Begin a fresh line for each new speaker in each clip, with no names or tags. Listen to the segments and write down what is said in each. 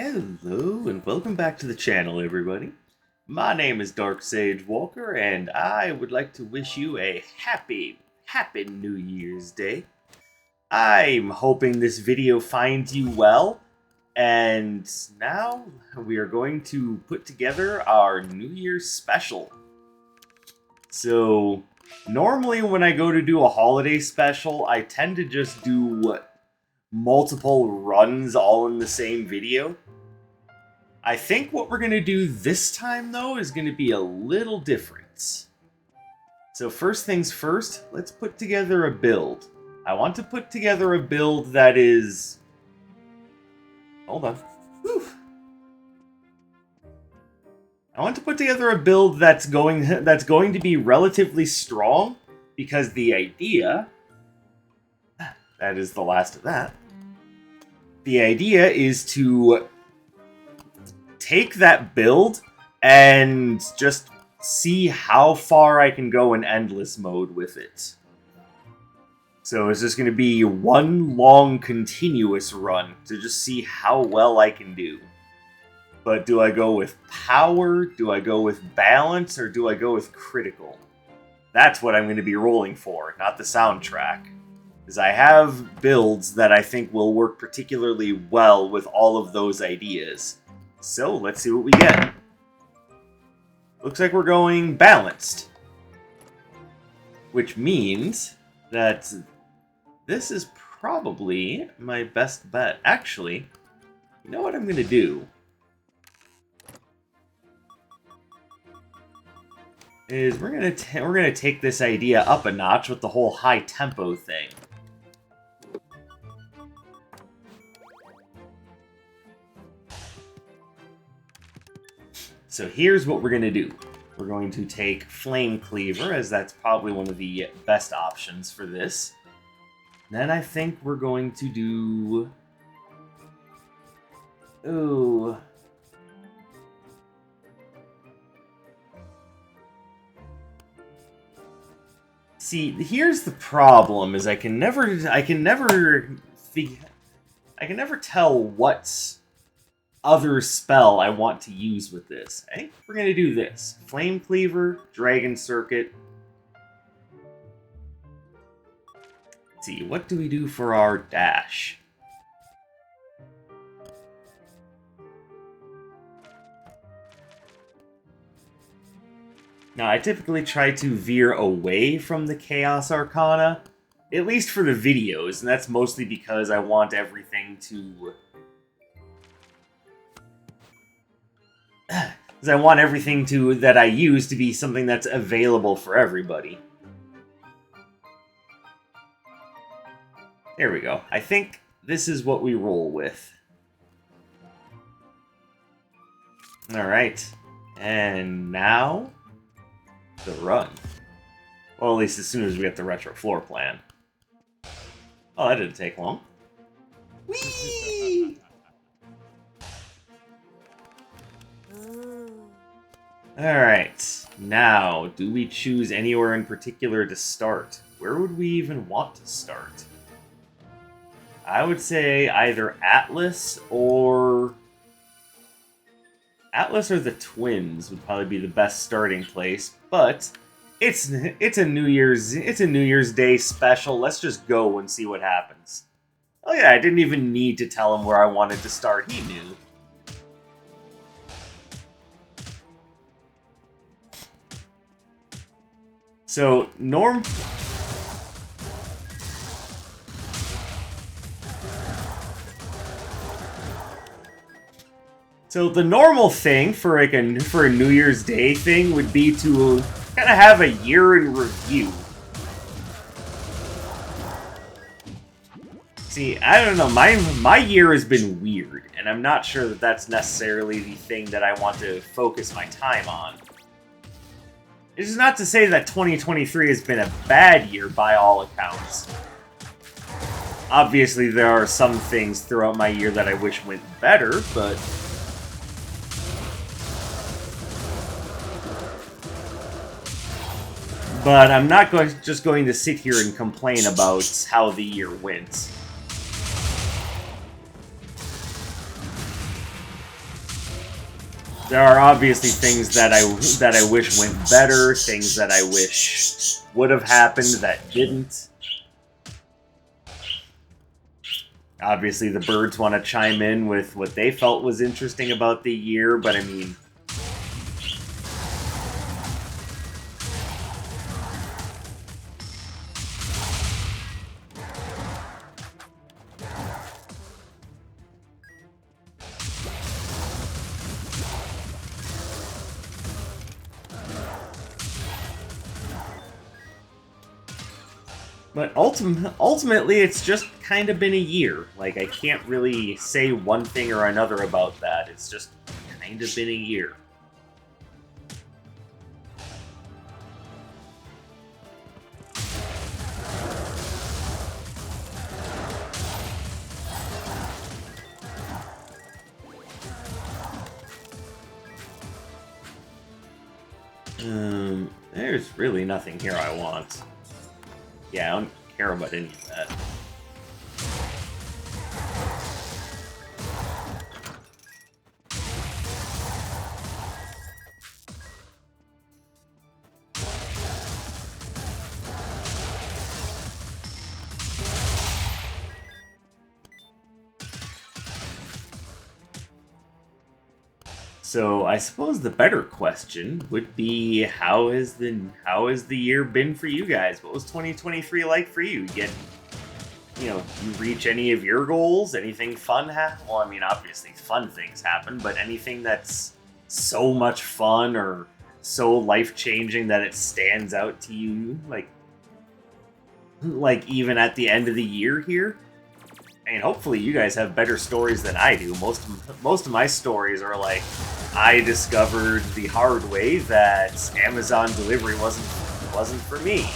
Hello and welcome back to the channel, everybody. My name is Dark Sage Walker, and I would like to wish you a happy New Year's Day. I'm hoping this video finds you well, and now we are going to put together our New Year's special. So, normally when I go to do a holiday special, I tend to just do multiple runs all in the same video. I think what we're going to do this time, though, is going to be a little different. So first things first, let's put together a build. I want to put together a build that is... Hold on. Whew. I want to put together a build that's going to be relatively strong, because the idea... That is the last of that. The idea is to take that build and just see how far I can go in endless mode with it. So it's just going to be one long continuous run to just see how well I can do. But do I go with power, do I go with balance, or do I go with critical? That's what I'm going to be rolling for, not the soundtrack. Because I have builds that I think will work particularly well with all of those ideas. So, let's see what we get. Looks like we're going balanced. Which means that this is probably my best bet. Actually, you know what I'm going to do? Is we're gonna take this idea up a notch with the whole high tempo thing. So here's what we're going to do. We're going to take Flame Cleaver, as that's probably one of the best options for this. Then I think we're going to do... Ooh. See, here's the problem, is I can never tell what other spell I want to use with this. I think we're going to do this. Flame Cleaver, Dragon Circuit. Let's see, what do we do for our dash? Now, I typically try to veer away from the Chaos Arcana, at least for the videos, and that's mostly because I want everything to... Because I want everything that I use to be something that's available for everybody. There we go. I think this is what we roll with. Alright. And now... the run. Well, at least as soon as we get the retro floor plan. Oh, that didn't take long. Whee! Alright, now, do we choose anywhere in particular to start? Where would we even want to start? I would say either Atlas or the Twins would probably be the best starting place, but it's a New Year's Day special. Let's just go and see what happens. Oh yeah, I didn't even need to tell him where I wanted to start. He knew. So, So the normal thing for a New Year's Day thing would be to kind of have a year in review. See, I don't know, my year has been weird, and I'm not sure that that's necessarily the thing that I want to focus my time on. This is not to say that 2023 has been a bad year by all accounts. Obviously, there are some things throughout my year that I wish went better, but... But I'm not just going to sit here and complain about how the year went. There are obviously things that I wish went better, things that I wish would have happened that didn't. Obviously, the birds want to chime in with what they felt was interesting about the year, but I mean... But ultimately, it's just kind of been a year. Like, I can't really say one thing or another about that. It's just kind of been a year. There's really nothing here I want. Yeah, I don't care about any of that. So I suppose the better question would be how has the year been for you guys? What was 2023 like for you? You reach any of your goals? Anything fun Well, I mean, obviously fun things happen, but anything that's so much fun or so life-changing that it stands out to you, like even at the end of the year here? I mean, hopefully you guys have better stories than I do. Most of my stories are like, I discovered the hard way that Amazon delivery wasn't for me.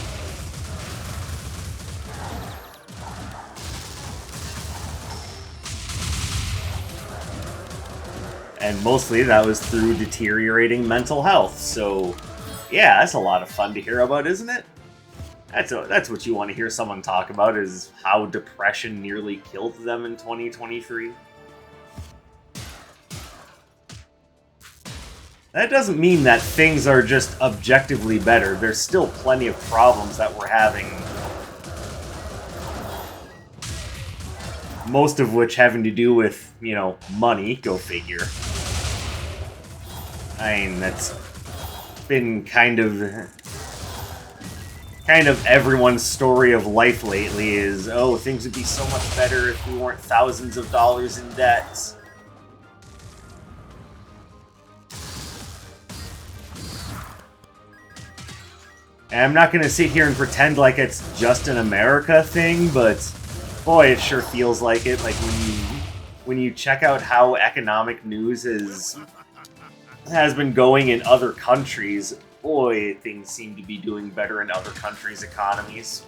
And mostly that was through deteriorating mental health. So, yeah, that's a lot of fun to hear about, isn't it? That's what you want to hear someone talk about, is how depression nearly killed them in 2023. That doesn't mean that things are just objectively better. There's still plenty of problems that we're having. Most of which having to do with, money, go figure. I mean, that's been kind of everyone's story of life lately is, oh, things would be so much better if we weren't thousands of dollars in debt. And I'm not going to sit here and pretend like it's just an America thing, but boy, it sure feels like it. Like when you check out how economic news has been going in other countries, boy, things seem to be doing better in other countries' economies.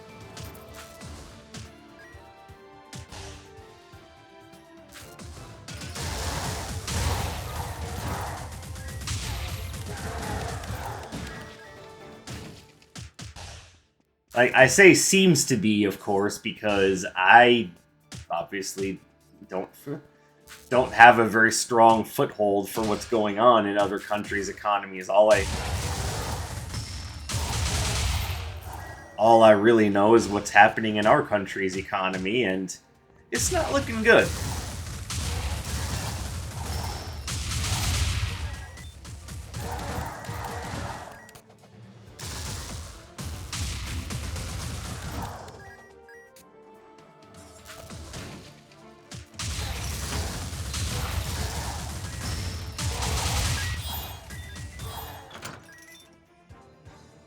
I say seems to be, of course, because I obviously don't have a very strong foothold for what's going on in other countries' economies. All I really know is what's happening in our country's economy, and it's not looking good.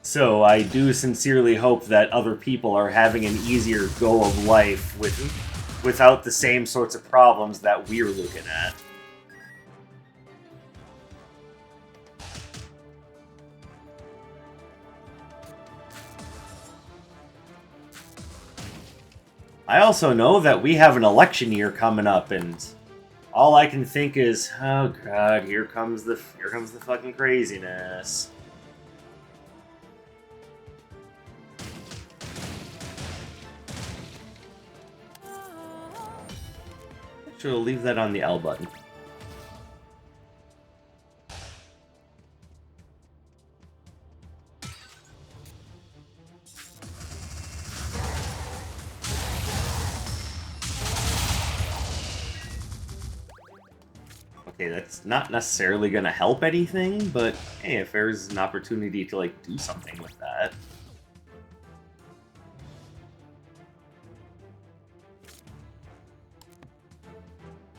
So I do sincerely hope that other people are having an easier go of life without the same sorts of problems that we're looking at. I also know that we have an election year coming up, and all I can think is, oh god, here comes the fucking craziness. Actually, we'll leave that on the L button. Okay, that's not necessarily going to help anything, but hey, if there's an opportunity to, like, do something with that.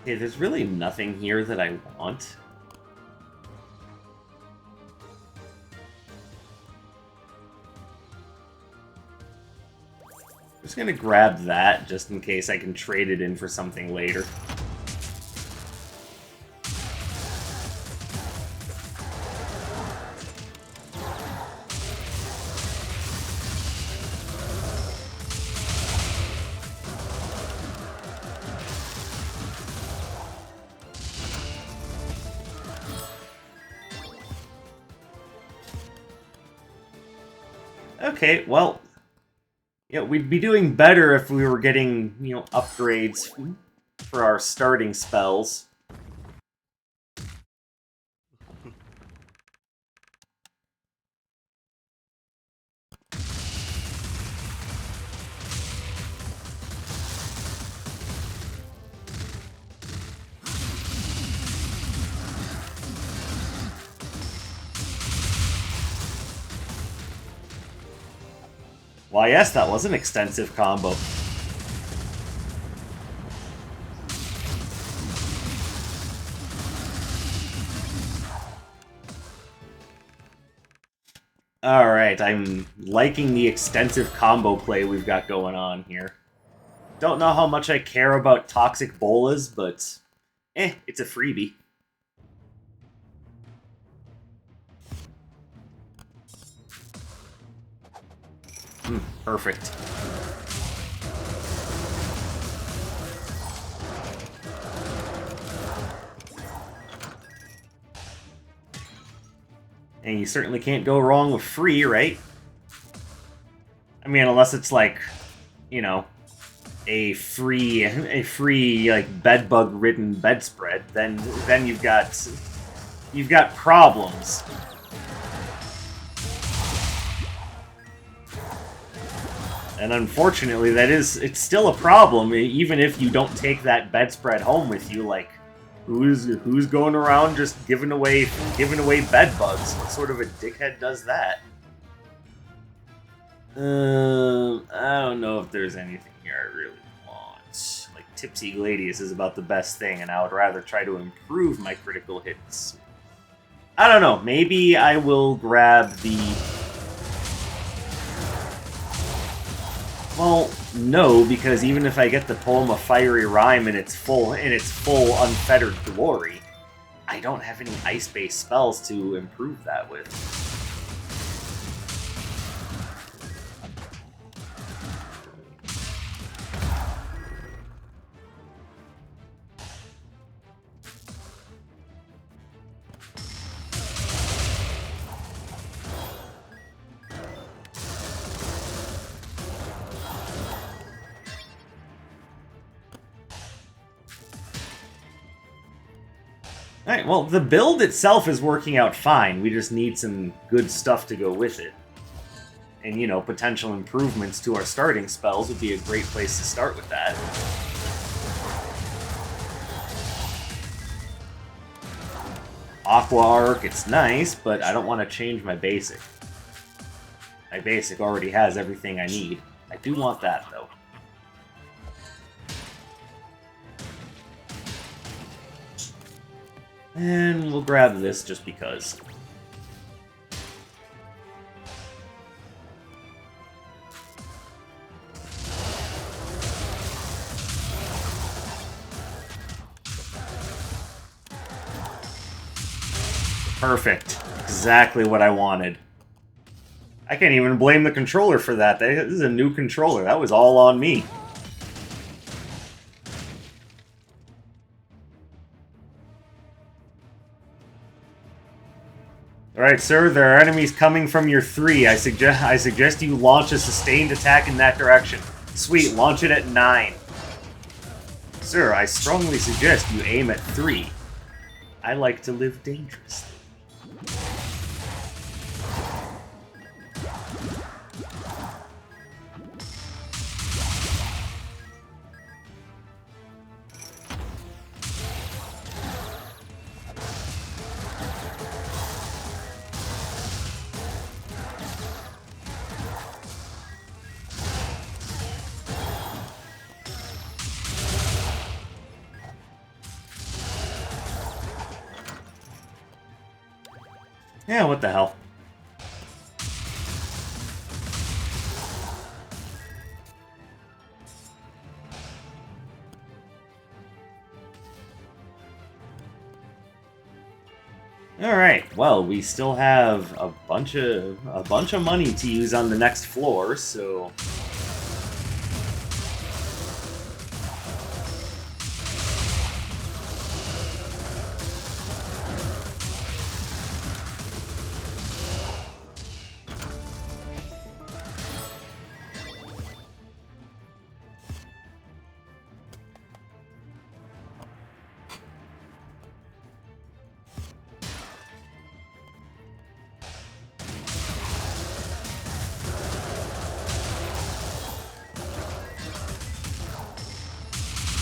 Okay, there's really nothing here that I want. I'm just gonna grab that, just in case I can trade it in for something later. Okay, well, yeah, we'd be doing better if we were getting, upgrades for our starting spells. Why, yes, that was an extensive combo. Alright, I'm liking the extensive combo play we've got going on here. Don't know how much I care about toxic bolas, but it's a freebie. Perfect. And you certainly can't go wrong with free, right? I mean, unless it's like, a free like bedbug ridden bedspread, then you've got problems. And unfortunately, it's still a problem, even if you don't take that bedspread home with you. Like, who's going around just giving away bed bugs? What sort of a dickhead does that? I don't know if there's anything here I really want. Like, Tipsy Gladius is about the best thing, and I would rather try to improve my critical hits. I don't know. Maybe I will grab the... Well, no, because even if I get the Poem of Fiery Rhyme in its full unfettered glory, I don't have any ice-based spells to improve that with. Alright, well, the build itself is working out fine. We just need some good stuff to go with it. And, potential improvements to our starting spells would be a great place to start with that. Aqua Arc, it's nice, but I don't want to change my basic. My basic already has everything I need. I do want that, though. And we'll grab this just because. Perfect. Exactly what I wanted. I can't even blame the controller for that. This is a new controller. That was all on me. Alright, sir, there are enemies coming from your 3. I suggest you launch a sustained attack in that direction. Sweet, launch it at 9. Sir, I strongly suggest you aim at 3. I like to live dangerously. Yeah, what the hell. All right. Well, we still have a bunch of money to use on the next floor, so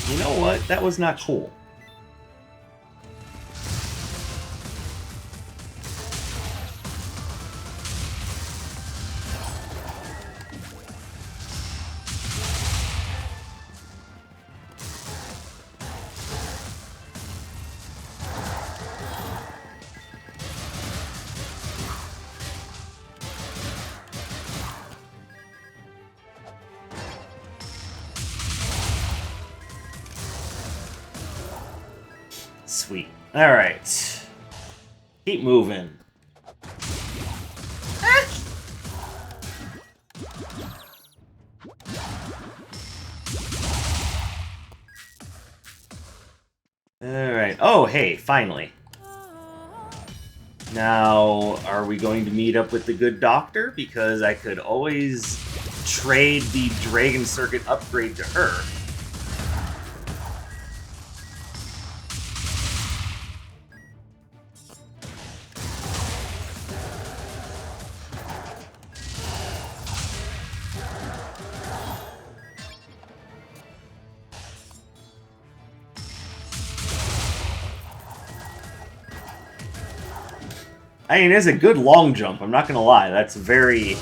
you know what? That was not cool. Sweet. All right. Keep moving. Alright. Oh, hey, finally. Now, are we going to meet up with the good doctor? Because I could always trade the Dragon Circuit upgrade to her. I mean, it's a good long jump, I'm not gonna lie. That's very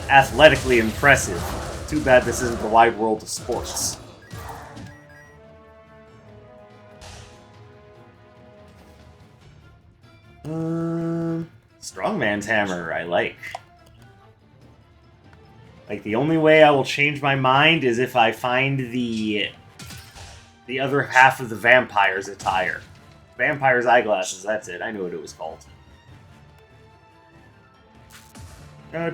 athletically impressive. Too bad this isn't the wide world of sports. Strongman's hammer, I like. Like, the only way I will change my mind is if I find the other half of the vampire's attire. Vampire's eyeglasses, that's it. I knew what it was called.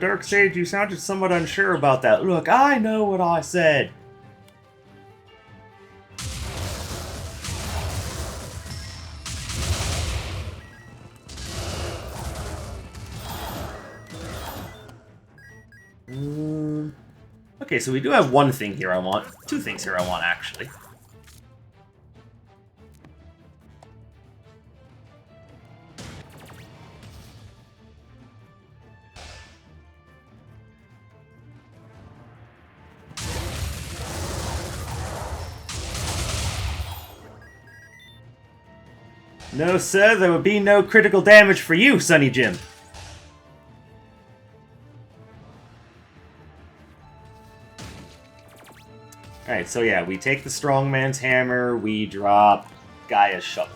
Dark Sage, you sounded somewhat unsure about that. Look, I know what I said. Okay, so we do have one thing here I want. Two things here I want, actually. No, sir, there would be no critical damage for you, Sonny Jim. Alright, so yeah, we take the strongman's hammer, we drop Gaia's shovel.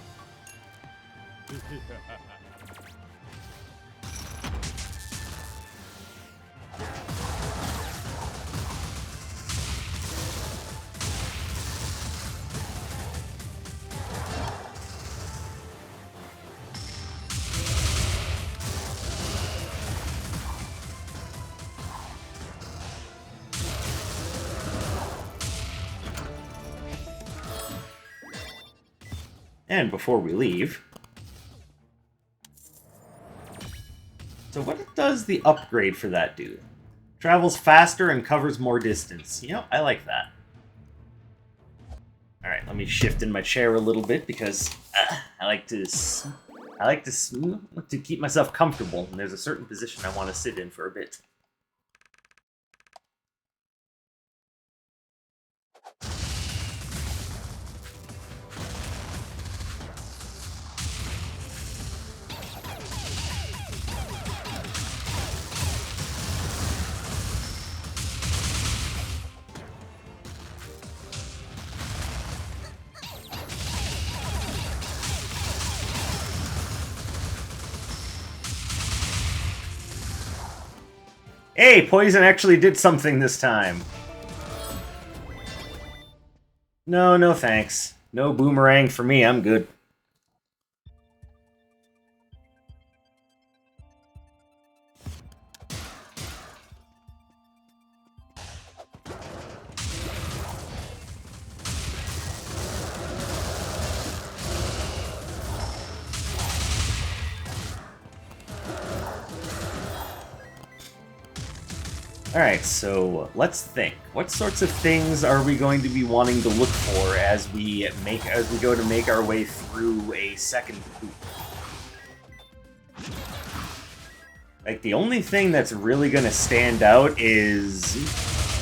And before we leave... So what does the upgrade for that do? Travels faster and covers more distance. You know, I like that. Alright, let me shift in my chair a little bit because I like to keep myself comfortable, and there's a certain position I want to sit in for a bit. Hey, poison actually did something this time. No, no thanks. No boomerang for me, I'm good. Alright, so let's think. What sorts of things are we going to be wanting to look for as we go to make our way through a second poop? Like, the only thing that's really gonna stand out is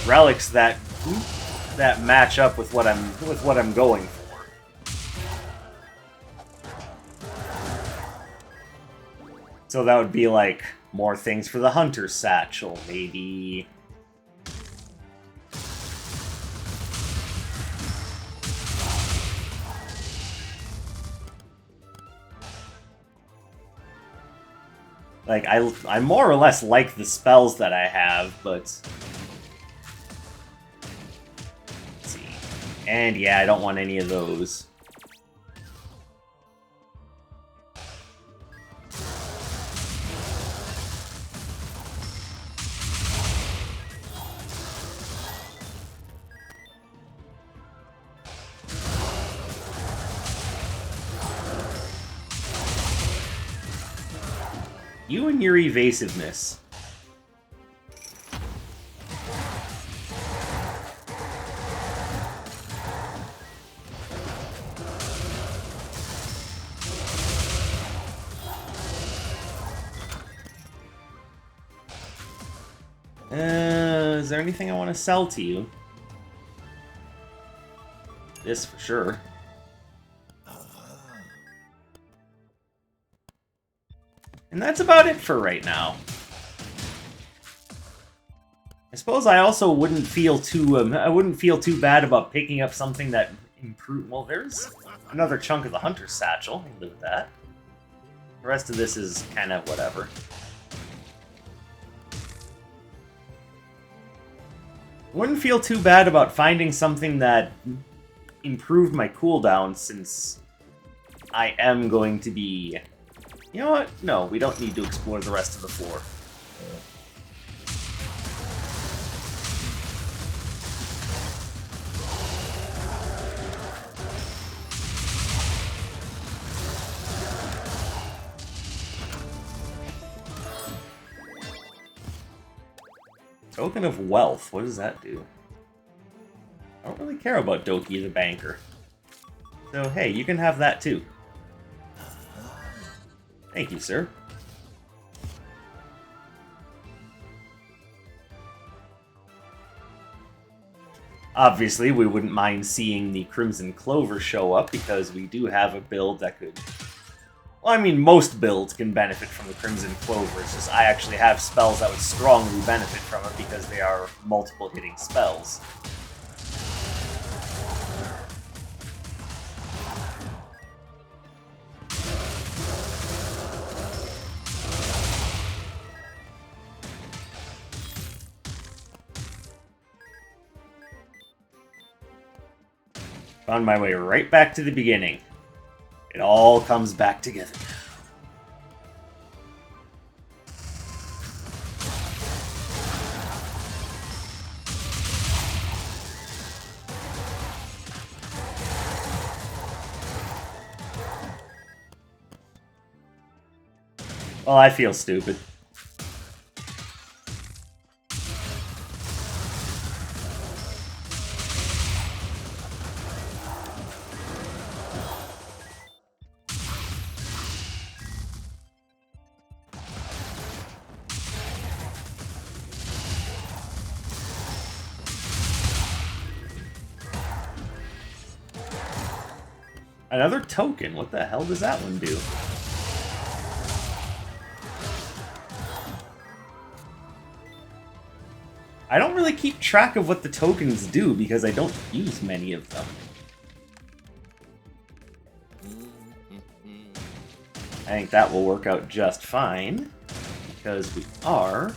relics that match up with what I'm going for. So that would be like more things for the Hunter's Satchel, maybe. Like, I more or less like the spells that I have, but... Let's see. And yeah, I don't want any of those. You and your evasiveness. Is there anything I want to sell to you? This for sure. And that's about it for right now. I suppose I also wouldn't feel too bad about picking up something that improved. Well, there's another chunk of the Hunter's Satchel. I'll live with that. The rest of this is kind of whatever. Wouldn't feel too bad about finding something that improved my cooldown, since I am going to be... You know what? No, we don't need to explore the rest of the floor. Token of Wealth, what does that do? I don't really care about Doki the Banker. So hey, you can have that too. Thank you, sir. Obviously, we wouldn't mind seeing the Crimson Clover show up, because we do have a build that could... Well, I mean, most builds can benefit from the Crimson Clover. It's just I actually have spells that would strongly benefit from it, because they are multiple hitting spells. Found my way right back to the beginning. It all comes back together. Well, I feel stupid. Another token? What the hell does that one do? I don't really keep track of what the tokens do, because I don't use many of them. I think that will work out just fine, because we are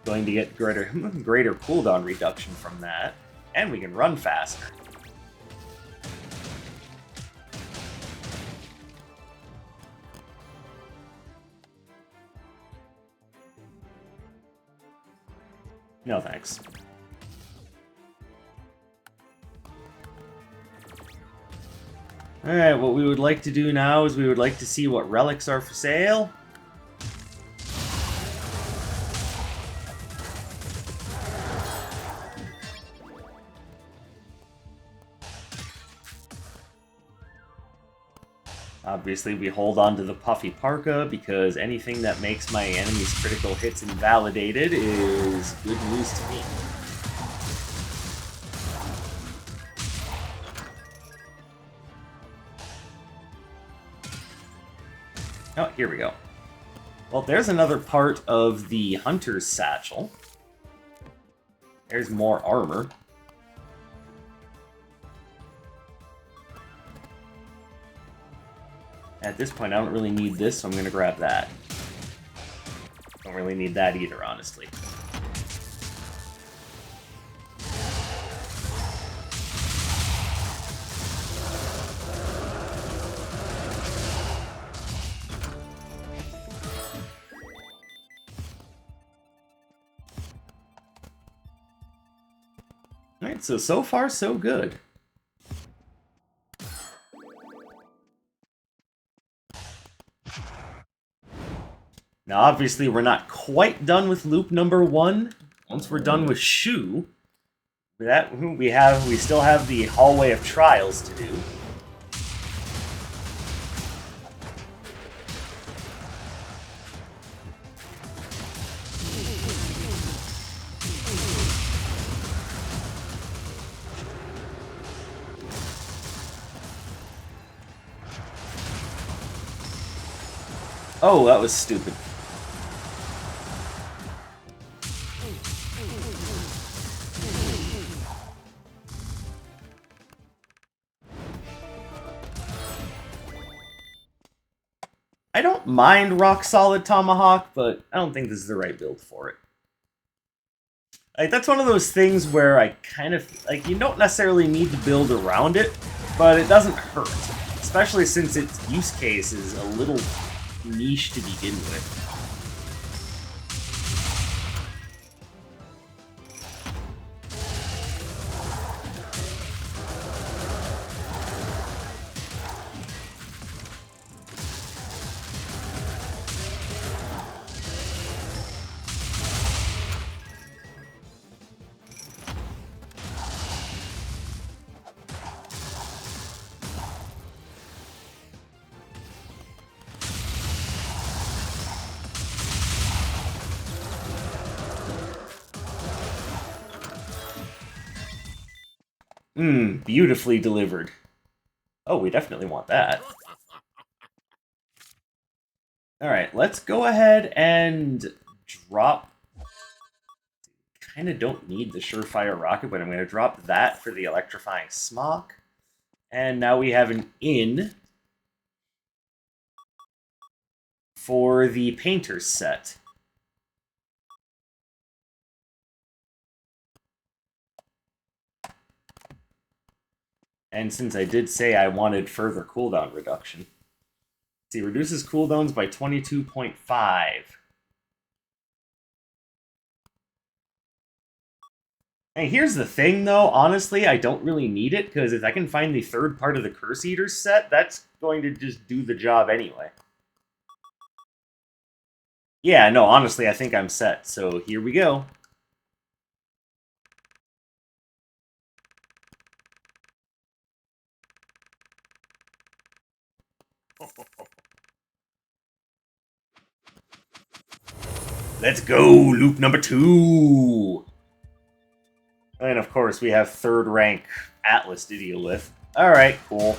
Going to get greater cooldown reduction from that, and we can run faster. No thanks. Alright, what we would like to do now is we would like to see what relics are for sale. Obviously, we hold on to the Puffy Parka because anything that makes my enemy's critical hits invalidated is good news to me. Oh, here we go. Well, there's another part of the Hunter's Satchel. There's more armor. At this point, I don't really need this, so I'm going to grab that. Don't really need that either, honestly. Alright, so far, so good. Now, obviously, we're not quite done with loop number 1. Once we're done with Shu, we still have the Hallway of Trials to do. Oh, that was stupid. I don't mind Rock Solid Tomahawk, but I don't think this is the right build for it. Like, that's one of those things where I kind of, like, you don't necessarily need to build around it, but it doesn't hurt. Especially since its use case is a little niche to begin with. Beautifully delivered. Oh, we definitely want that. Alright, let's go ahead and drop... Kind of don't need the Surefire Rocket, but I'm going to drop that for the Electrifying Smock. And now we have an in for the Painter's set. And since I did say I wanted further cooldown reduction, see, reduces cooldowns by 22.5. And here's the thing, though. Honestly, I don't really need it, because if I can find the third part of the Curse Eater's set, that's going to just do the job anyway. Yeah, no, honestly, I think I'm set, so here we go. Let's go! Loop number 2! And of course, we have third rank Atlas to deal with. Alright, cool.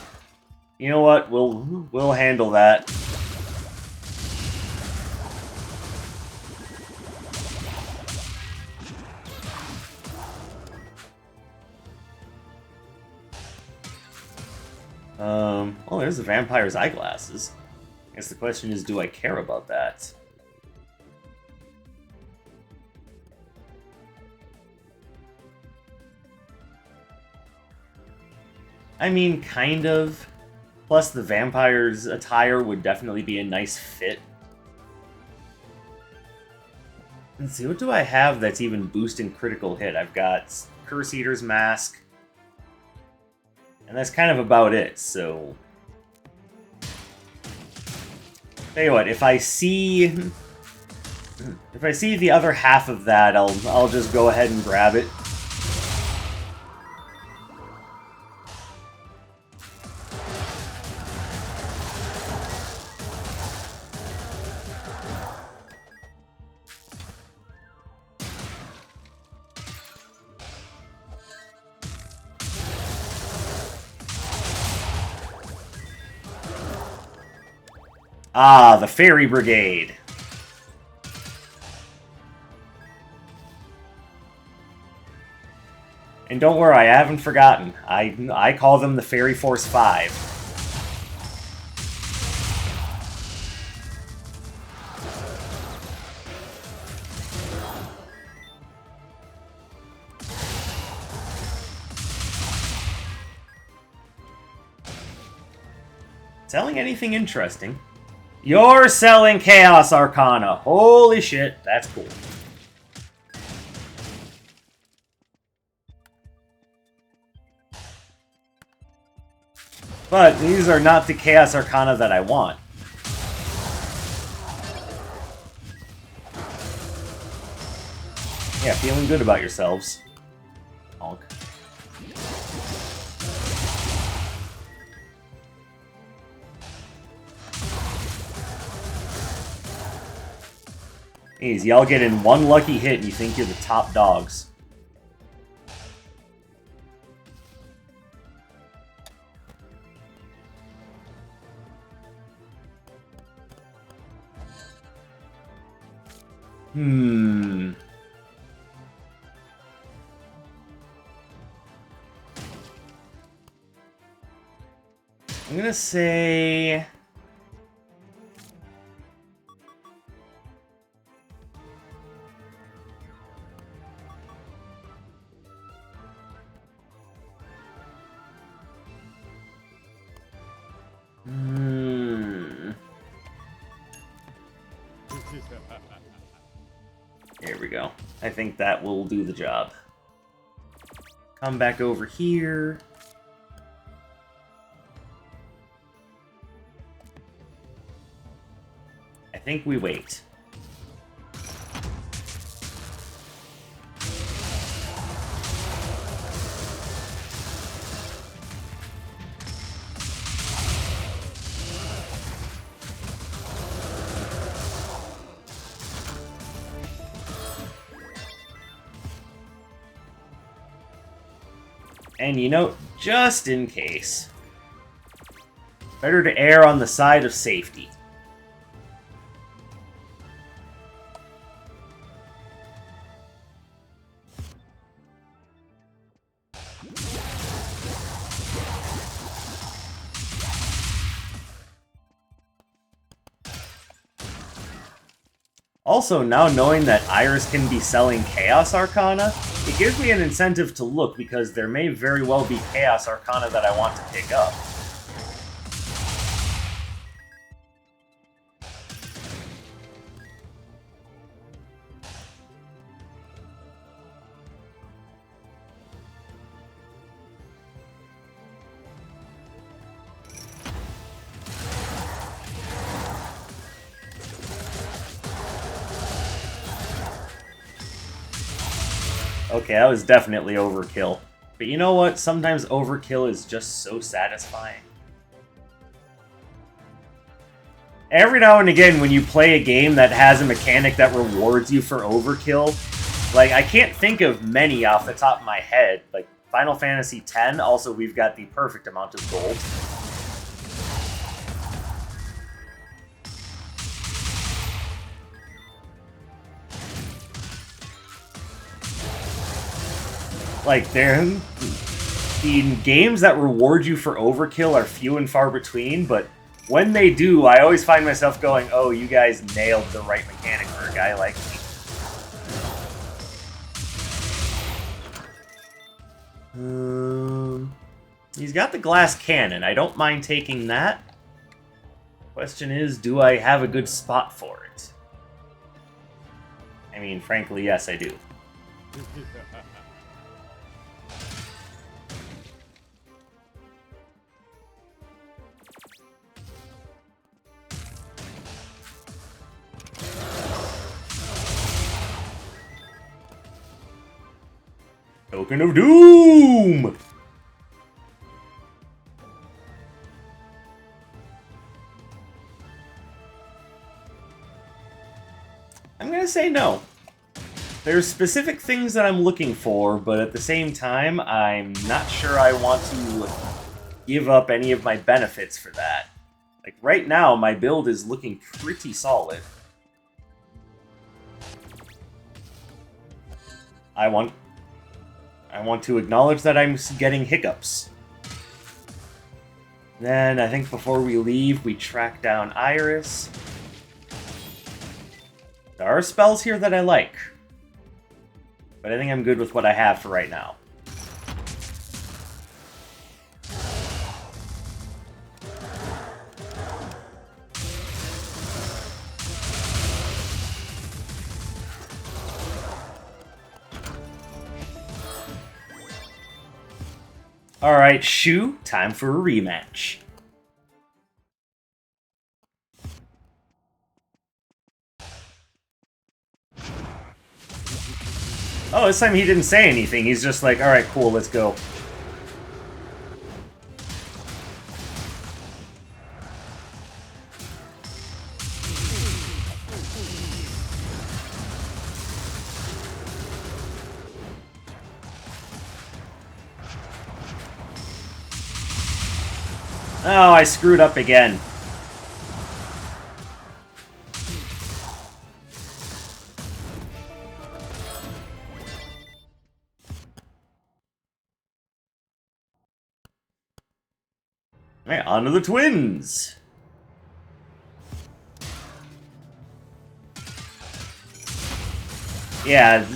You know what? We'll handle that. Oh, there's the Vampire's Eyeglasses. I guess the question is, do I care about that? I mean, kind of. Plus, the vampire's attire would definitely be a nice fit. Let's see, what do I have that's even boosting critical hit? I've got Curse Eater's Mask. And that's kind of about it, so... Tell you what, if I see the other half of that, I'll just go ahead and grab it. Ah, the Fairy Brigade. And don't worry, I haven't forgotten. I call them the Fairy Force 5. Selling anything interesting? You're selling Chaos Arcana. Holy shit, that's cool. But these are not the Chaos Arcana that I want. Yeah, feeling good about yourselves. Honk. Easy, y'all get in one lucky hit and you think you're the top dogs. I'm gonna say... There we go. I think that will do the job. Come back over here. I think we wait. And you know, just in case, better to err on the side of safety. Also, now knowing that Iris can be selling Chaos Arcana, it gives me an incentive to look, because there may very well be Chaos Arcana that I want to pick up. Okay, that was definitely overkill. But you know what? Sometimes overkill is just so satisfying. Every now and again, when you play a game that has a mechanic that rewards you for overkill, like, I can't think of many off the top of my head. Like, Final Fantasy X, also we've got the perfect amount of gold. Like, the games that reward you for overkill are few and far between, but when they do, I always find myself going, oh, you guys nailed the right mechanic for a guy like me. He's got the glass cannon. I don't mind taking that. Question is, do I have a good spot for it? I mean, frankly, yes, I do. Token of Doom! I'm gonna say no. There's specific things that I'm looking for, but at the same time, I'm not sure I want to give up any of my benefits for that. Like, right now, my build is looking pretty solid. I want to acknowledge that I'm getting hiccups. Then, I think before we leave, we track down Iris. There are spells here that I like, but I think I'm good with what I have for right now. Alright, Shu, time for a rematch. Oh, this time he didn't say anything. He's just like, alright, cool, let's go. Oh, I screwed up again. Alright, on to the twins! Yeah,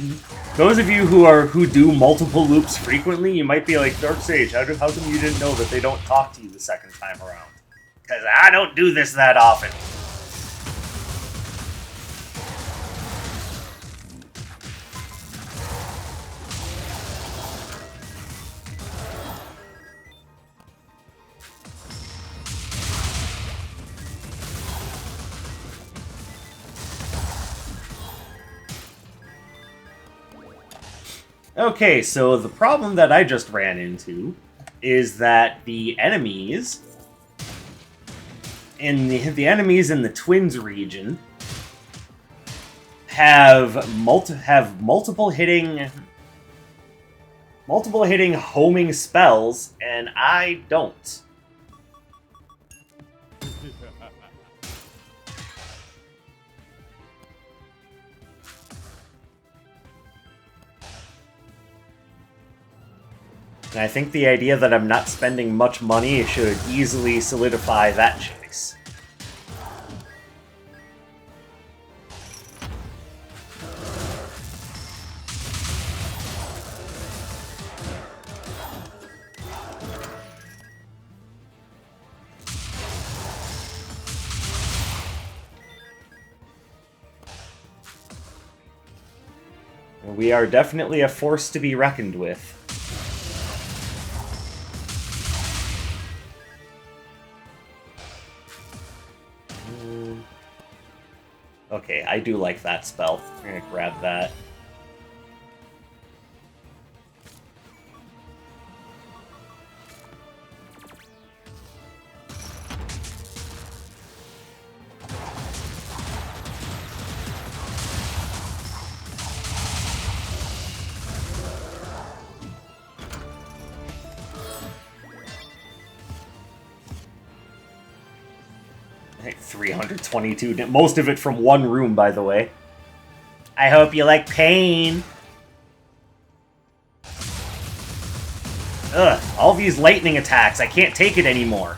those of you who do multiple loops frequently, you might be like, Dark Sage, how come you didn't know that they don't talk to you the second time around? Because I don't do this that often. Okay, so the problem that I just ran into is that the enemies in the enemies in the Twins region have multiple hitting homing spells, and I don't. And I think the idea that I'm not spending much money should easily solidify that choice. We are definitely a force to be reckoned with. Okay, I do like that spell. I'm gonna grab that. I think 322, most of it from one room, by the way. I hope you like pain. Ugh, all these lightning attacks, I can't take it anymore.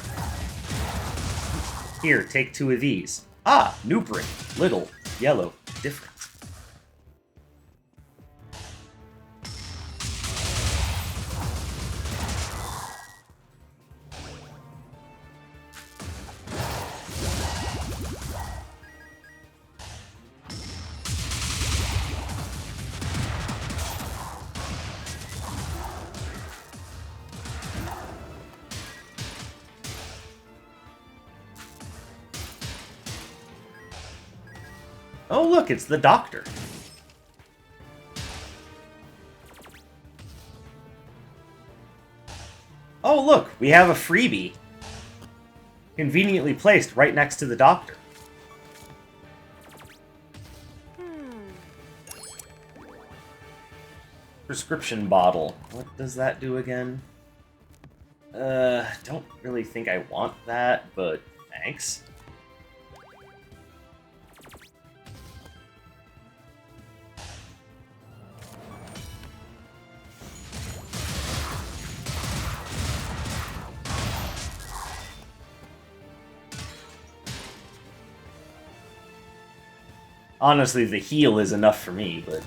Here, take 2 of these. Ah, new brick. Little, yellow, different. Oh, look, it's the doctor. Oh, look, we have a freebie. Conveniently placed right next to the doctor. Prescription bottle. What does that do again? Don't really think I want that, but thanks. Honestly, the heal is enough for me, but...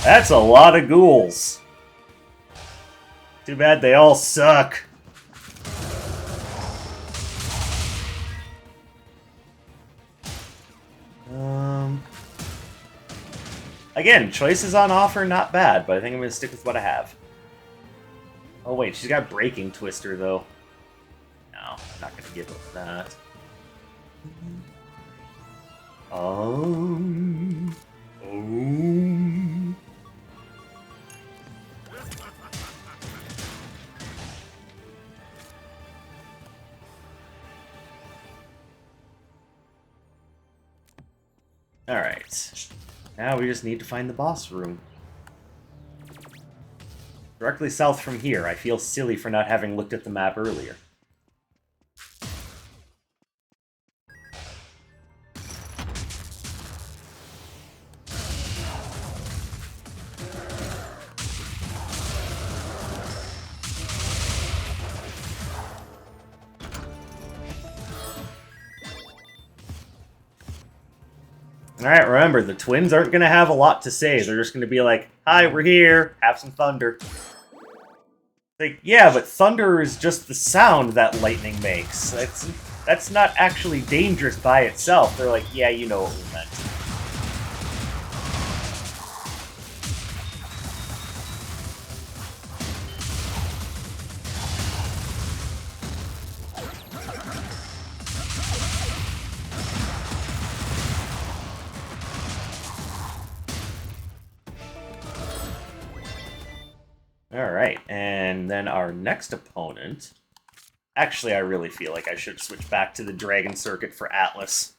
That's a lot of ghouls. Too bad they all suck. Again, choices on offer, not bad, but I think I'm going to stick with what I have. Oh wait, she's got Breaking Twister, though. No, I'm not going to give up that. Alright. Now we just need to find the boss room. Directly south from here. I feel silly for not having looked at the map earlier. Alright, remember, the twins aren't going to have a lot to say. They're just going to be like, hi, we're here, have some thunder. Like, yeah, but thunder is just the sound that lightning makes. That's not actually dangerous by itself. They're like, yeah, you know what we meant. Alright, and then our next opponent... Actually, I really feel like I should switch back to the Dragon Circuit for Atlas.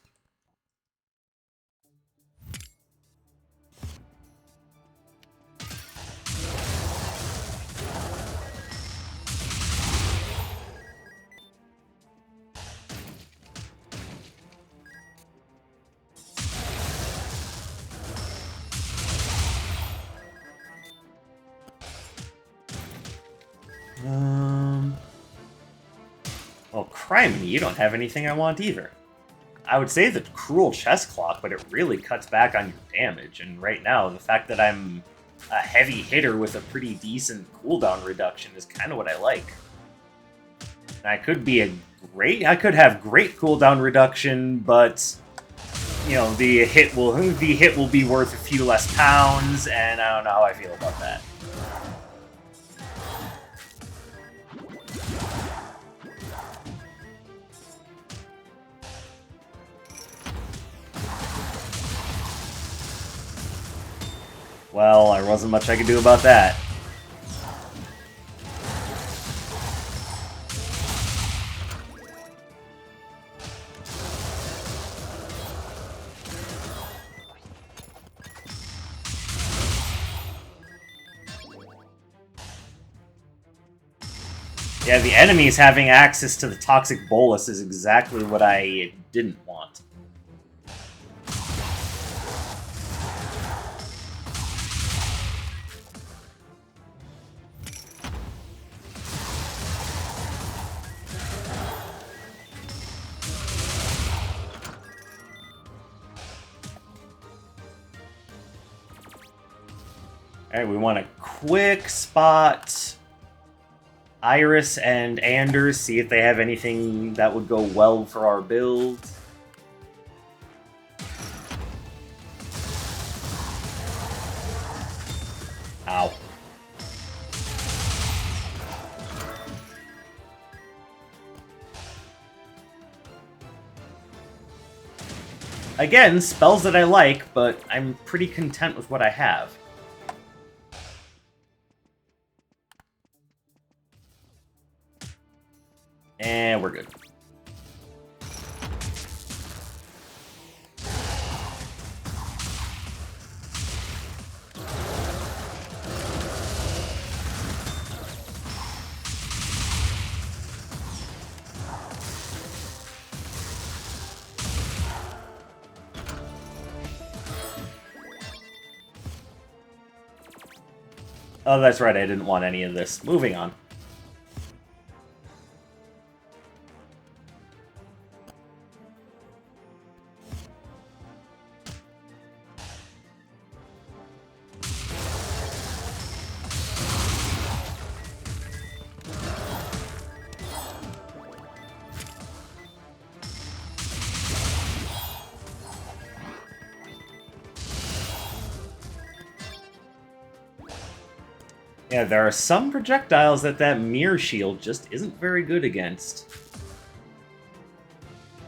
Well, criminy, you don't have anything I want either. I would say the Cruel Chest Clock, but it really cuts back on your damage, and right now, the fact that I'm a heavy hitter with a pretty decent cooldown reduction is kind of what I like. And I could have great cooldown reduction, but you know, the hit will be worth a few less pounds, and I don't know how I feel about that. Well, there wasn't much I could do about that. Yeah, the enemies having access to the Toxic Bolus is exactly what I didn't want. Alright, we want a quick spot. Iris and Anders, see if they have anything that would go well for our build. Ow. Again, spells that I like, but I'm pretty content with what I have. And we're good. Oh, that's right, I didn't want any of this. Moving on. Yeah, there are some projectiles that mirror shield just isn't very good against.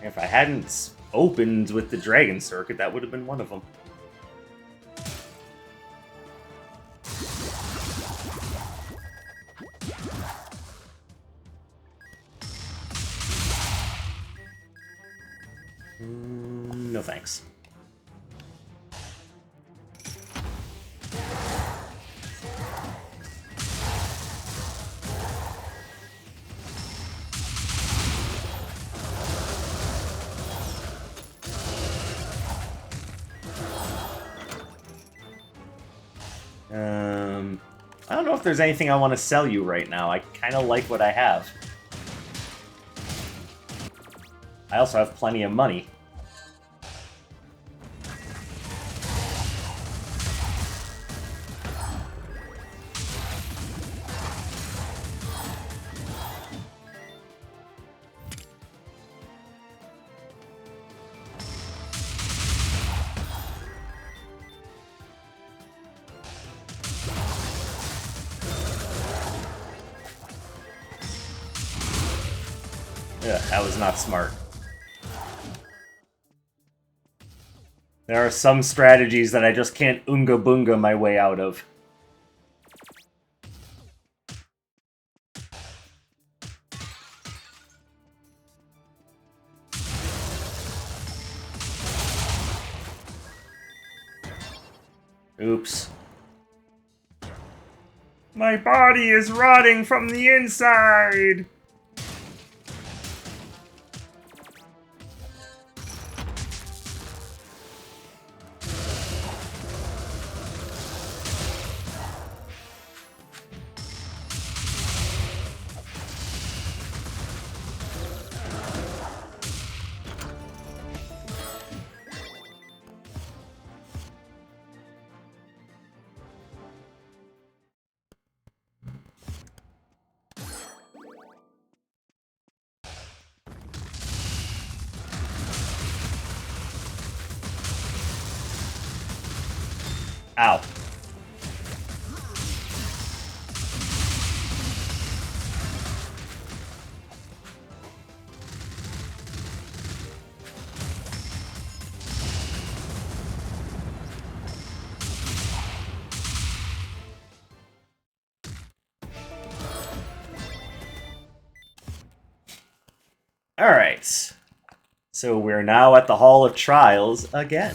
If I hadn't opened with the Dragon Circuit, that would have been one of them. No thanks. I don't know if there's anything I want to sell you right now. I kind of like what I have. I also have plenty of money. Ugh, that was not smart. There are some strategies that I just can't Oonga Boonga my way out of. Oops. My body is rotting from the inside! Ow. Alright. So we're now at the Hall of Trials again.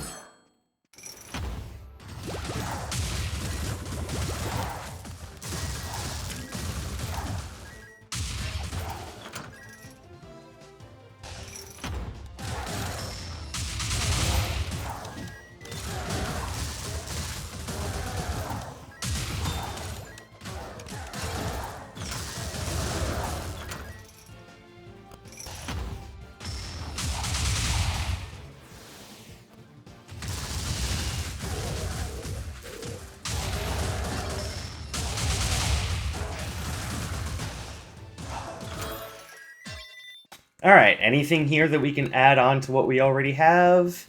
Alright, anything here that we can add on to what we already have?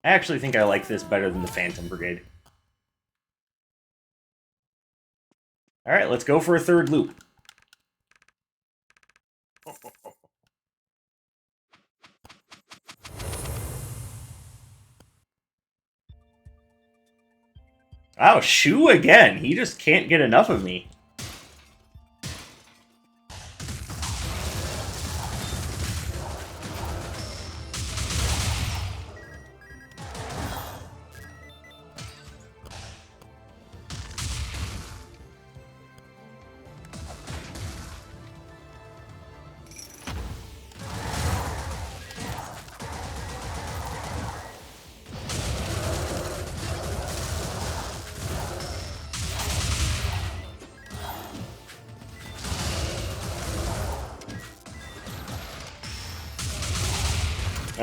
I actually think I like this better than the Phantom Brigade. Alright, let's go for a third loop. Oh, Shu again! He just can't get enough of me.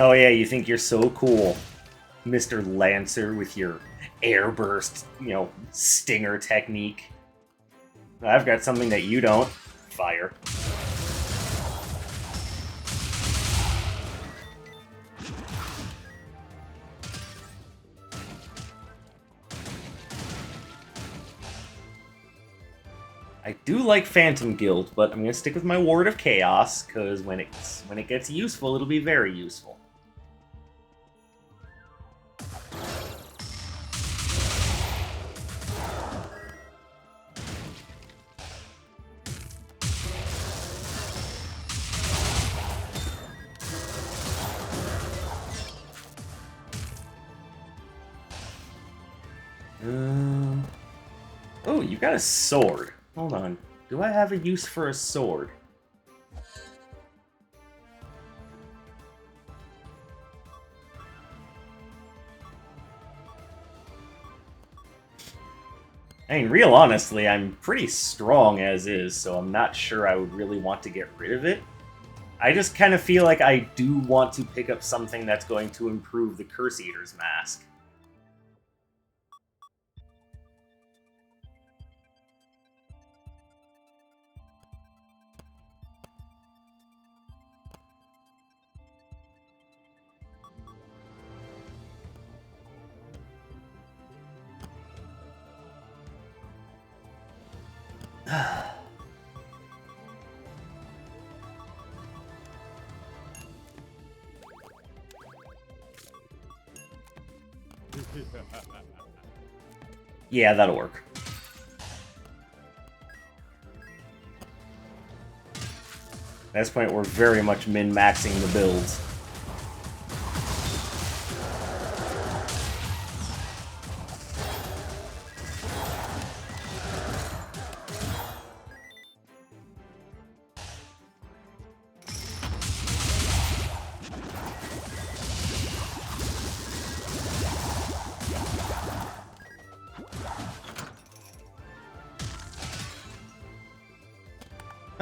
Oh yeah, you think you're so cool, Mr. Lancer, with your airburst, stinger technique. I've got something that you don't. Fire. I do like Phantom Guild, but I'm gonna stick with my Ward of Chaos, because when it gets useful, it'll be very useful. Oh, you got a sword. Hold on. Do I have a use for a sword? I mean, real honestly, I'm pretty strong as is, so I'm not sure I would really want to get rid of it. I just kind of feel like I do want to pick up something that's going to improve the Curse Eater's mask. Yeah, that'll work. At this point, we're very much min-maxing the builds.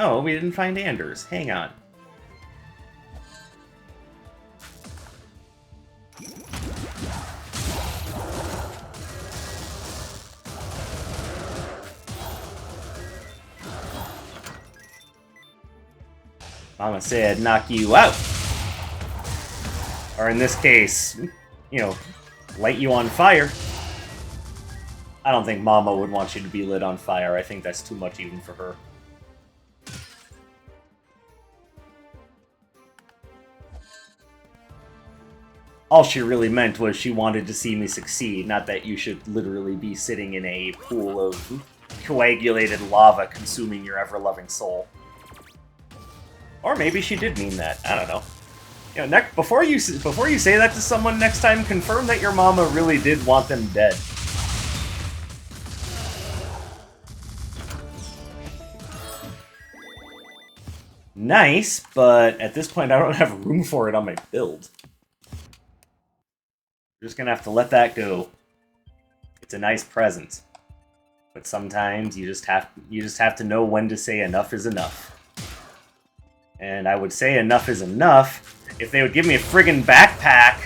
Oh, we didn't find Anders. Hang on. Mama said, knock you out. Or in this case, light you on fire. I don't think Mama would want you to be lit on fire. I think that's too much even for her. All she really meant was she wanted to see me succeed, not that you should literally be sitting in a pool of coagulated lava consuming your ever-loving soul. Or maybe she did mean that. I don't know. Before you say that to someone next time, confirm that your mama really did want them dead. Nice, but at this point I don't have room for it on my build. You're just gonna have to let that go. It's a nice present, but sometimes you just have to know when to say enough is enough. And I would say enough is enough if they would give me a friggin' backpack.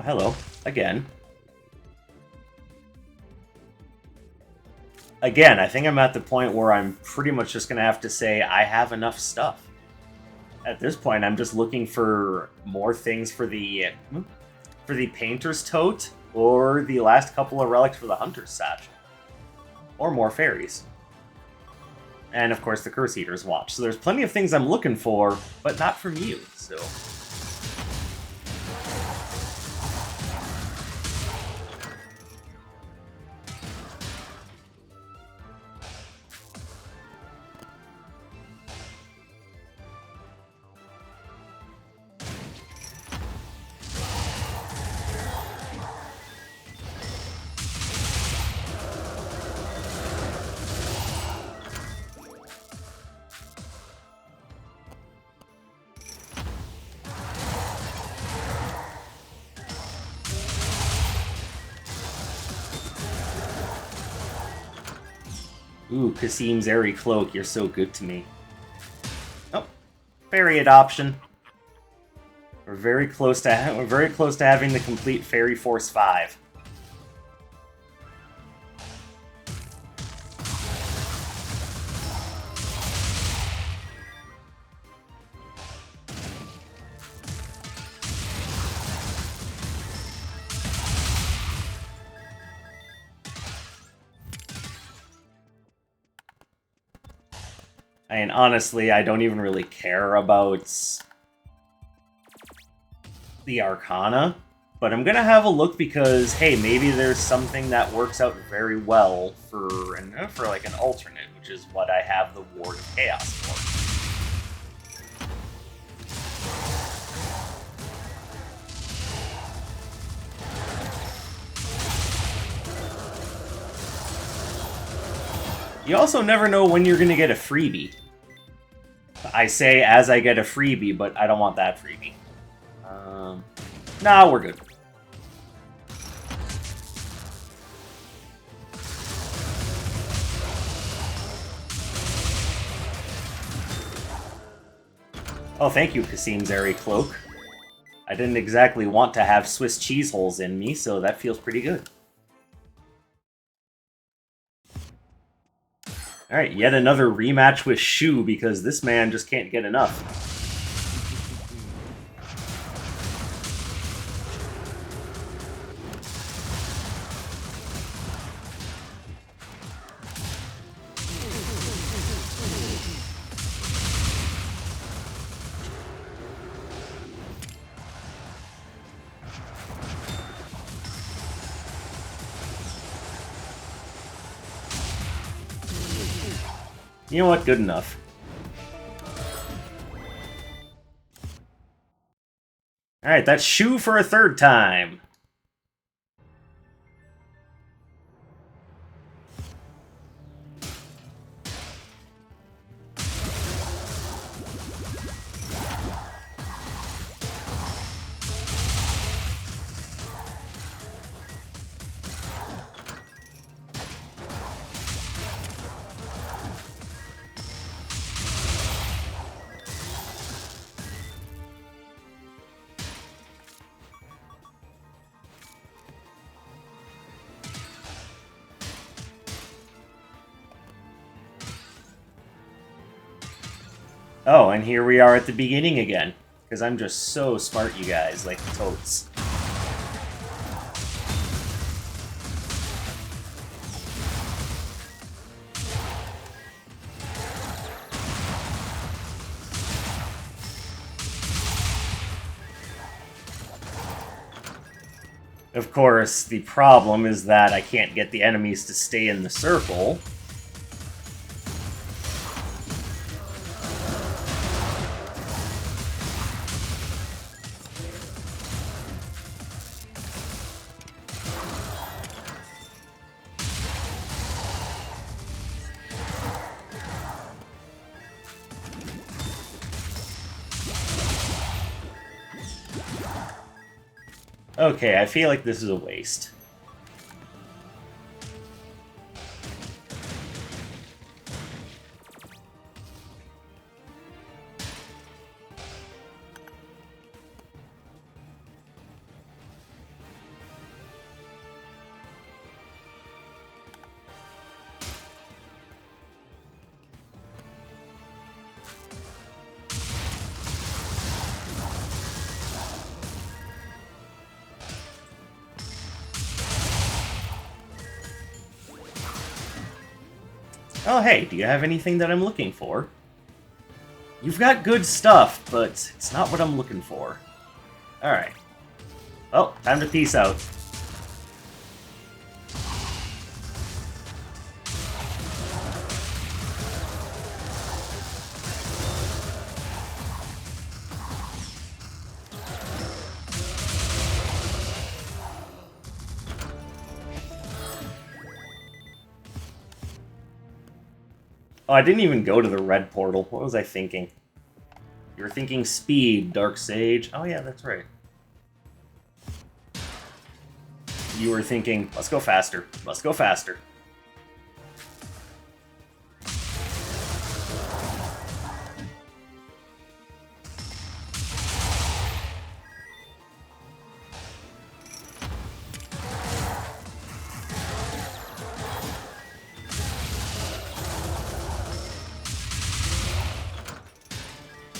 hello. Again. Again, I think I'm at the point where I'm pretty much just going to have to say I have enough stuff. At this point, I'm just looking for more things for the painter's tote or the last couple of relics for the hunter's satchel. Or more fairies. And of course the Curse Eater's Watch. So there's plenty of things I'm looking for, but not from you, so... Ooh, Kasim's Airy Cloak, you're so good to me. Oh, fairy adoption. We're very close to having the complete Fairy Force 5. And honestly, I don't even really care about the Arcana, but I'm gonna have a look because, hey, maybe there's something that works out very well for like an alternate, which is what I have the Ward of Chaos for. You also never know when you're gonna get a freebie. I say as I get a freebie, but I don't want that freebie. Nah, we're good. Oh, thank you, Kasim's Airy Cloak. I didn't exactly want to have Swiss cheese holes in me, so that feels pretty good. Alright, yet another rematch with Shu, because this man just can't get enough. You know what? Good enough. Alright, that's Shu for a third time. Oh, and here we are at the beginning again. Because I'm just so smart, you guys, like totes. Of course, the problem is that I can't get the enemies to stay in the circle. Okay, I feel like this is a waste. Oh, hey, do you have anything that I'm looking for? You've got good stuff, but it's not what I'm looking for. Alright. Well, time to peace out. Oh, I didn't even go to the red portal. What was I thinking? You were thinking speed, Dark Sage. Oh yeah, that's right. You were thinking, let's go faster. Let's go faster.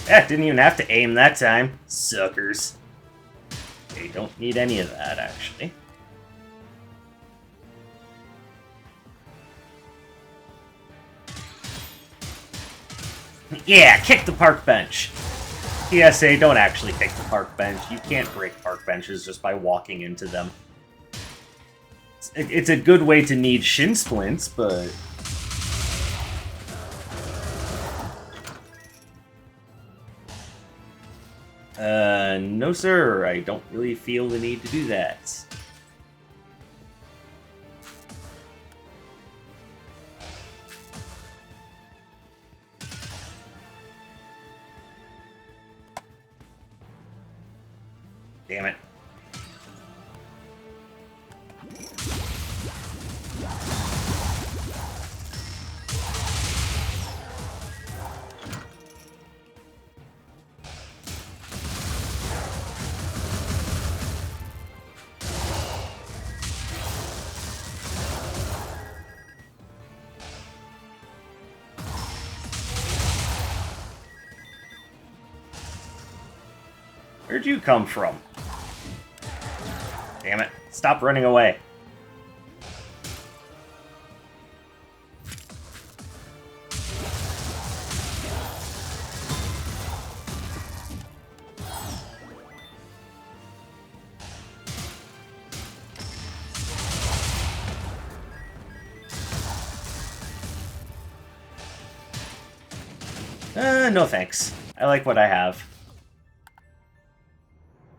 Eh, didn't even have to aim that time. Suckers. Okay, don't need any of that, actually. Yeah, kick the park bench! PSA, don't actually kick the park bench. You can't break park benches just by walking into them. It's a good way to need shin splints, but... no sir, I don't really feel the need to do that. Damn it. Where'd you come from? Damn it. Stop running away. No thanks. I like what I have.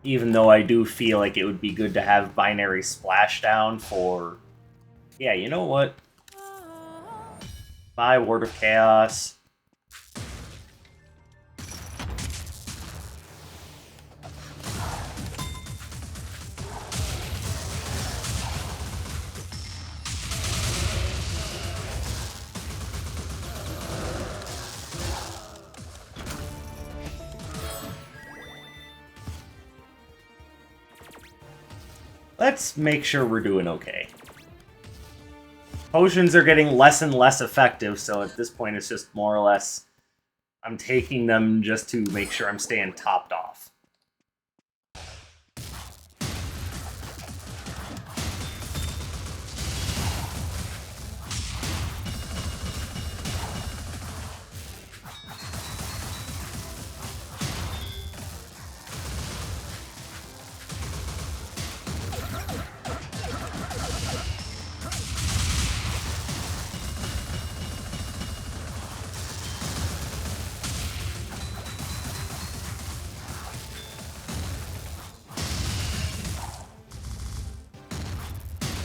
Even though I do feel like it would be good to have binary splashdown for... Yeah, you know what? Bye, Ward of Chaos. Let's make sure we're doing okay. Potions are getting less and less effective, so at this point it's just more or less... I'm taking them just to make sure I'm staying topped off.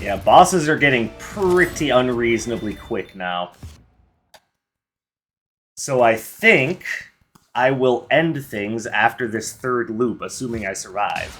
Yeah, bosses are getting pretty unreasonably quick now. So I think I will end things after this third loop, assuming I survive.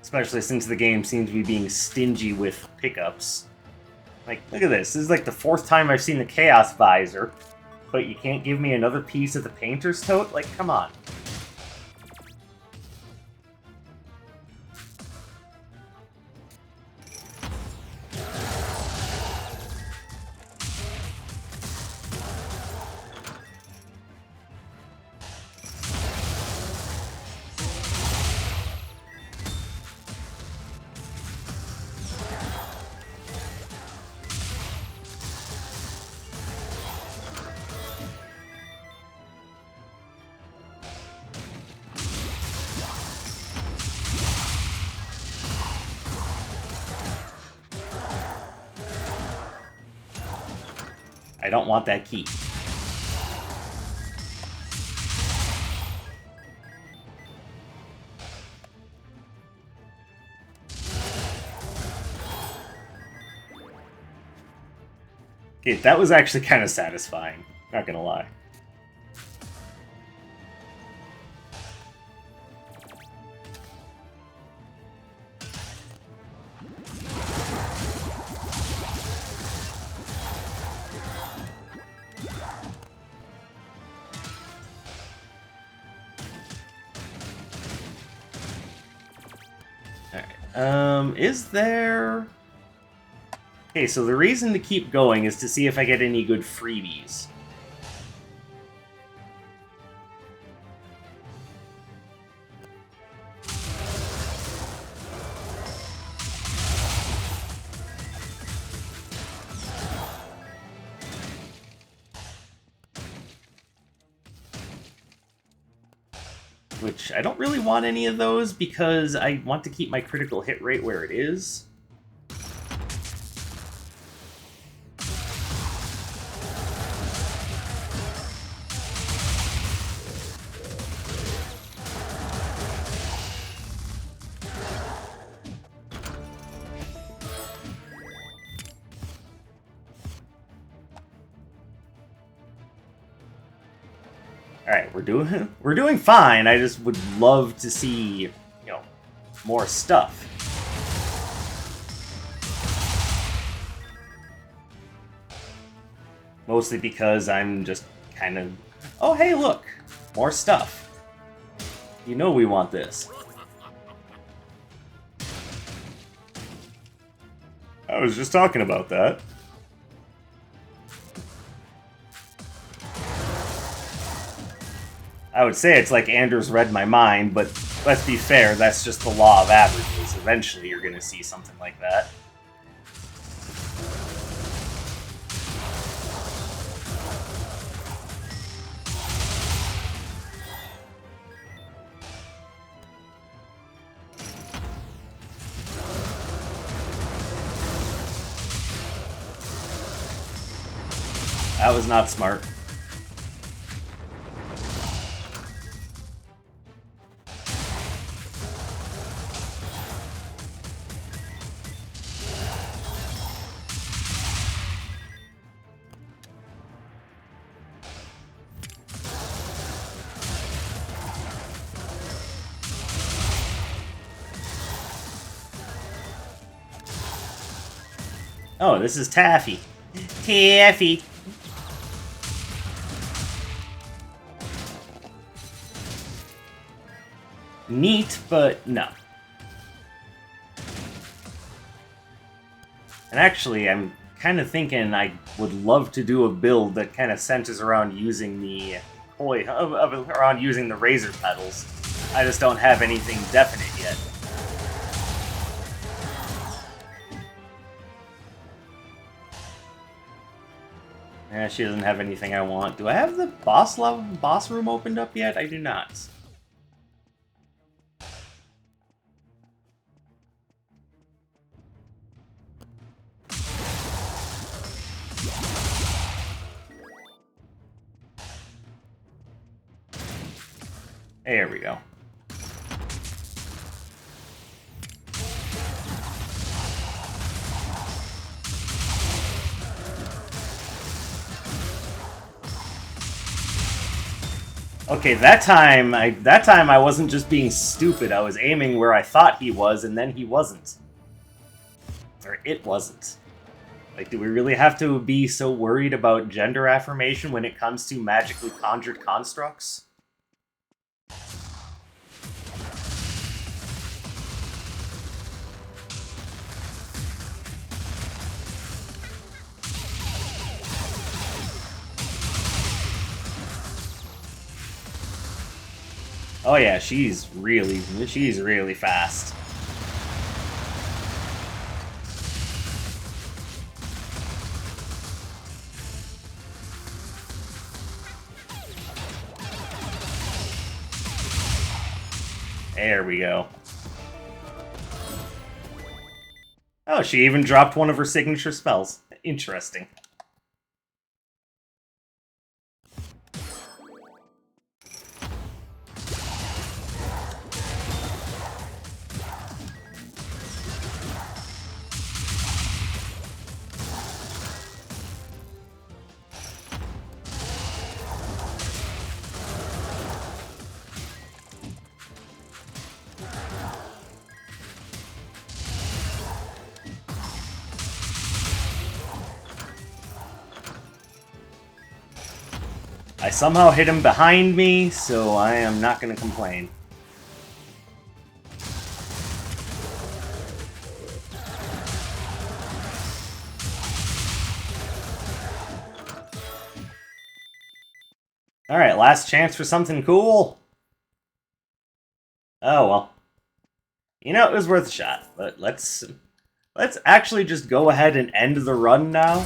Especially since the game seems to be being stingy with pickups. Like, look at this. This is like the 4th time I've seen the Chaos Visor, but you can't give me another piece of the Painter's Tote? Like, come on. I don't want that key. Okay, that was actually kind of satisfying. Not gonna lie. Is there... Okay, so the reason to keep going is to see if I get any good freebies. Which, I don't really want any of those because I want to keep my critical hit rate where it is. Alright, we're doing fine. I just would love to see, you know, more stuff. Mostly because I'm just kind of... Oh, hey, look! More stuff. You know we want this. I was just talking about that. I would say it's like Anders read my mind, but let's be fair, that's just the law of averages. Eventually you're going to see something like that. That was not smart. Oh, this is Taffy. Taffy. Neat, but no. And actually, I'm kind of thinking I would love to do a build that kind of centers around using the around using the razor pedals. I just don't have anything definite yet. Yeah, she doesn't have anything I want. Do I have the boss room opened up yet? I do not. There we go. Okay, that time I wasn't just being stupid. I was aiming where I thought he was, and then he wasn't. Or it wasn't. Like, do we really have to be so worried about gender affirmation when it comes to magically conjured constructs? Oh yeah, she's really fast. There we go. Oh, she even dropped one of her signature spells. Interesting. I somehow hit him behind me, so I am not going to complain. Alright, last chance for something cool. Oh, well. You know, it was worth a shot, but let's actually just go ahead and end the run now.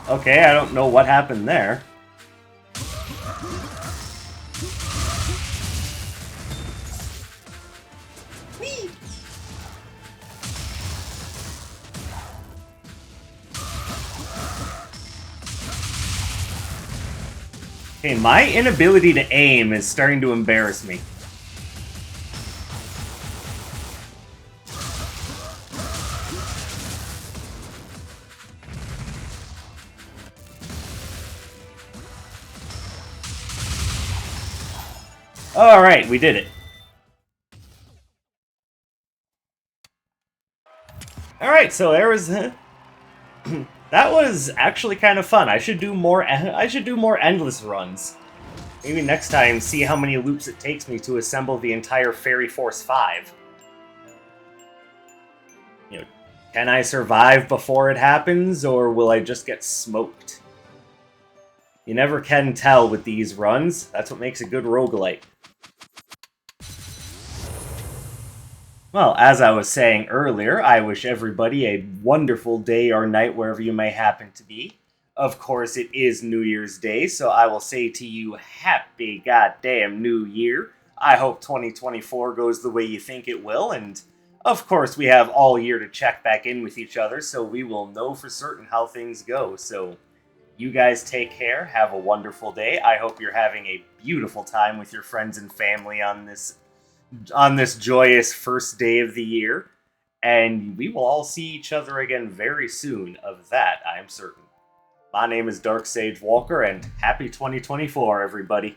Okay, I don't know what happened there. Whee! Okay, my inability to aim is starting to embarrass me. Alright, we did it. Alright, so there was... that was actually kind of fun. I should do more endless runs. Maybe next time, see how many loops it takes me to assemble the entire Fairy Force 5. You know, can I survive before it happens, or will I just get smoked? You never can tell with these runs. That's what makes a good roguelite. Well, as I was saying earlier, I wish everybody a wonderful day or night wherever you may happen to be. Of course, it is New Year's Day, so I will say to you, Happy Goddamn New Year. I hope 2024 goes the way you think it will, and of course, we have all year to check back in with each other, so we will know for certain how things go. So, you guys take care, have a wonderful day. I hope you're having a beautiful time with your friends and family on this joyous first day of the year, and we will all see each other again very soon. Of that, I am certain. My name is Dark Sage Walker, and happy 2024, everybody.